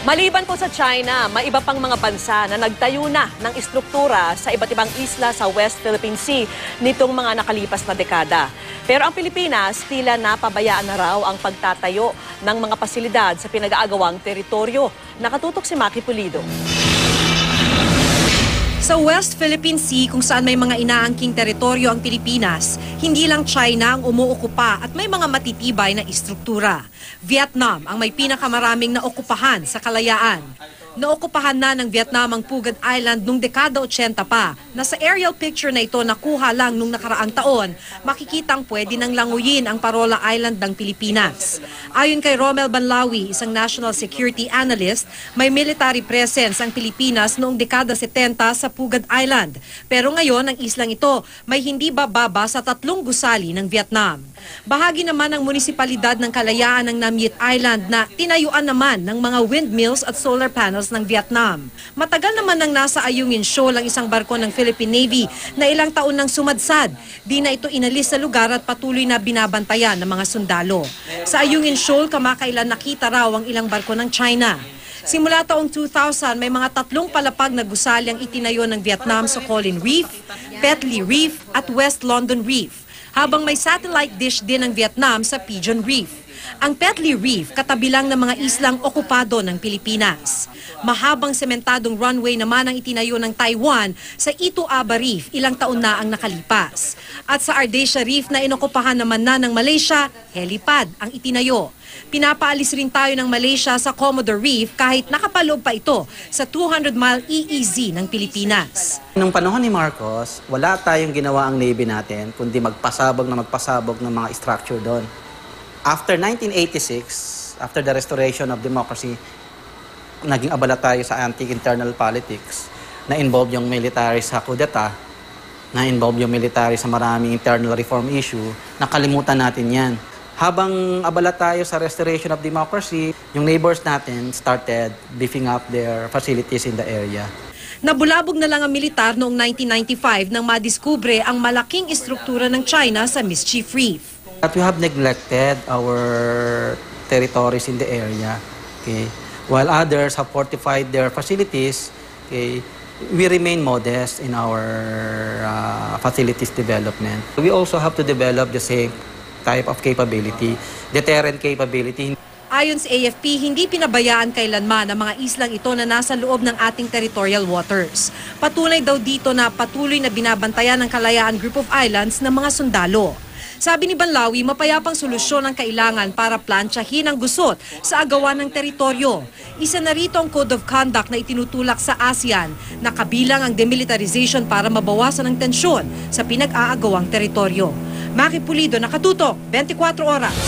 Maliban po sa China, may iba pang mga bansa na nagtayo na ng istruktura sa iba't ibang isla sa West Philippine Sea nitong mga nakalipas na dekada. Pero ang Pilipinas, tila napabayaan na raw ang pagtatayo ng mga pasilidad sa pinag-aagawang teritoryo. Nakatutok si Maki Pulido. Sa West Philippine Sea, kung saan may mga inaangking teritoryo ang Pilipinas, hindi lang China ang umuokupa at may mga matitibay na istruktura. Vietnam ang may pinakamaraming naokupahan sa kalayaan. Naokupahan na ng Vietnam ang Phuket Island noong dekada 80 pa. Nasa aerial picture na ito nakuha lang nung nakaraang taon, makikitang pwede nang languyin ang Parola Island ng Pilipinas. Ayon kay Romel Banlawi, isang national security analyst, may military presence ang Pilipinas noong dekada 70 sa Phuket Island. Pero ngayon, ang islang ito may hindi bababa sa 3 gusali ng Vietnam. Bahagi naman ng munisipalidad ng Kalayaan ng Nam Yet Island na tinayuan naman ng mga windmills at solar panels ng Vietnam. Matagal naman nang nasa Ayungin Shoal ang isang barko ng Philippine Navy na ilang taon nang sumadsad. Di na ito inalis sa lugar at patuloy na binabantayan ng mga sundalo. Sa Ayungin Shoal, kamakailan nakita raw ang ilang barko ng China. Simula taong 2000, may mga 3 palapag na gusali ang itinayo ng Vietnam sa Colin Reef, Petley Reef at West London Reef, habang may satellite dish din ng Vietnam sa Pigeon Reef. Ang Petley Reef katabi lang ng mga islang okupado ng Pilipinas. Mahabang sementadong runway naman ang itinayo ng Taiwan sa Itu Aba Reef ilang taon na ang nakalipas. At sa Ardesia Reef na inokupahan naman na ng Malaysia, helipad ang itinayo. Pinapaalis rin tayo ng Malaysia sa Commodore Reef kahit nakapaloob pa ito sa 200-mile EEZ ng Pilipinas. Nung panahon ni Marcos, wala tayong ginawa ang Navy natin kundi magpasabog ng mga structure doon. After 1986, after the restoration of democracy, naging abala tayo sa anti-internal politics na involve yung military sa kudeta, na involve yung military sa maraming internal reform issue. Nakalimutan natin yan. Habang abala tayo sa restoration of democracy, yung neighbors natin started beefing up their facilities in the area. Nabulabog na lang ang militar noong 1995 nang madiskubre ang malaking istruktura ng China sa Mischief Reef. That we have neglected our territories in the area, okay? While others have fortified their facilities, okay, we remain modest in our facilities development. We also have to develop the same type of capability, deterrent capability. Ayon sa AFP, hindi pinabayaan kailanman ang mga islang ito na nasa loob ng ating territorial waters. Patunay daw dito na patuloy na binabantayan ng Kalayaan Group of Islands ng mga sundalo. Sabi ni Banlawi, mapayapang solusyon ang kailangan para plantsahin ang gusot sa agawan ng teritoryo. Isa na rito ang Code of Conduct na itinutulak sa ASEAN na kabilang ang demilitarization para mabawasan ang tensyon sa pinag-aagawang teritoryo. Maki Pulido, nakatutok, 24 oras.